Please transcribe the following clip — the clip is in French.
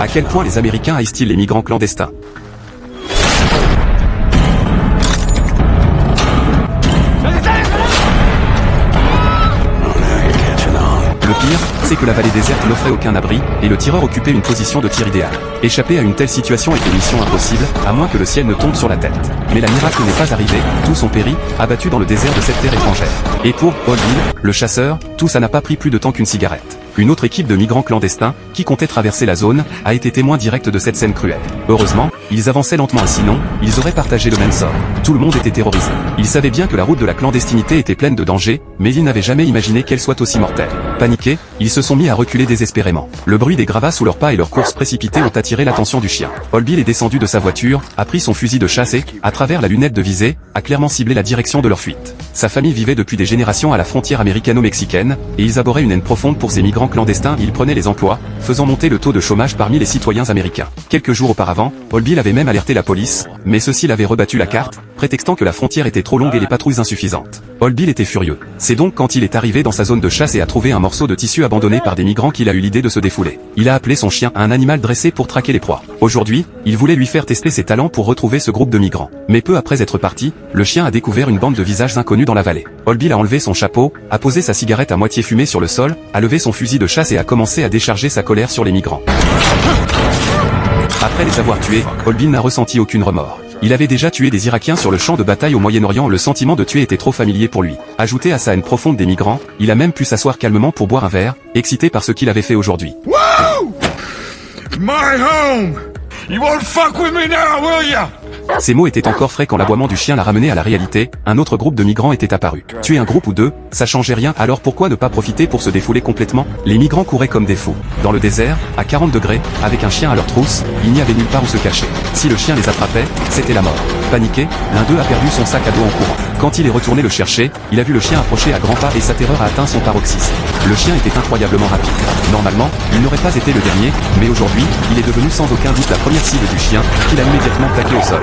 À quel point les Américains haïssent-ils les migrants clandestins? Le pire, c'est que la vallée déserte n'offrait aucun abri, et le tireur occupait une position de tir idéale. Échapper à une telle situation était mission impossible, à moins que le ciel ne tombe sur la tête. Mais la miracle n'est pas arrivée, tous ont péri, abattus dans le désert de cette terre étrangère. Et pour Oldville, le chasseur, tout ça n'a pas pris plus de temps qu'une cigarette. Une autre équipe de migrants clandestins, qui comptait traverser la zone, a été témoin direct de cette scène cruelle. Heureusement, ils avançaient lentement, sinon, ils auraient partagé le même sort. Tout le monde était terrorisé. Ils savaient bien que la route de la clandestinité était pleine de dangers, mais ils n'avaient jamais imaginé qu'elle soit aussi mortelle. Paniqués, ils se sont mis à reculer désespérément. Le bruit des gravats sous leurs pas et leurs courses précipitées ont attiré l'attention du chien. Oldville est descendu de sa voiture, a pris son fusil de chasse et, à travers la lunette de visée, a clairement ciblé la direction de leur fuite. Sa famille vivait depuis des générations à la frontière américano-mexicaine, et ils abhorraient une haine profonde pour ces migrants clandestins. Ils prenaient les emplois, faisant monter le taux de chômage parmi les citoyens américains. Quelques jours auparavant, Oldville avait même alerté la police, mais ceux-ci l'avaient rebattu la carte, prétextant que la frontière était trop longue et les patrouilles insuffisantes. Oldville était furieux. C'est donc quand il est arrivé dans sa zone de chasse et a trouvé un morceau de tissu abandonné par des migrants qu'il a eu l'idée de se défouler. Il a appelé son chien un animal dressé pour traquer les proies. Aujourd'hui, il voulait lui faire tester ses talents pour retrouver ce groupe de migrants. Mais peu après être parti, le chien a découvert une bande de visages inconnus dans la vallée. Oldville a enlevé son chapeau, a posé sa cigarette à moitié fumée sur le sol, a levé son fusil de chasse et a commencé à décharger sa colère sur les migrants. Après les avoir tués, Oldville n'a ressenti aucun remords. Il avait déjà tué des Irakiens sur le champ de bataille au Moyen-Orient, le sentiment de tuer était trop familier pour lui. Ajouté à sa haine profonde des migrants, il a même pu s'asseoir calmement pour boire un verre, excité par ce qu'il avait fait aujourd'hui. Woo! My home! You won't fuck with me now, will ya? Ces mots étaient encore frais quand l'aboiement du chien l'a ramené à la réalité. Un autre groupe de migrants était apparu. Tuer un groupe ou deux, ça changeait rien, alors pourquoi ne pas profiter pour se défouler complètement? Les migrants couraient comme des fous. Dans le désert, à 40 degrés, avec un chien à leur trousse, il n'y avait nulle part où se cacher. Si le chien les attrapait, c'était la mort. Paniqué, l'un d'eux a perdu son sac à dos en courant. Quand il est retourné le chercher, il a vu le chien approcher à grands pas et sa terreur a atteint son paroxysme. Le chien était incroyablement rapide. Normalement, il n'aurait pas été le dernier, mais aujourd'hui, il est devenu sans aucun doute la première cible du chien, qu'il a immédiatement plaqué au sol.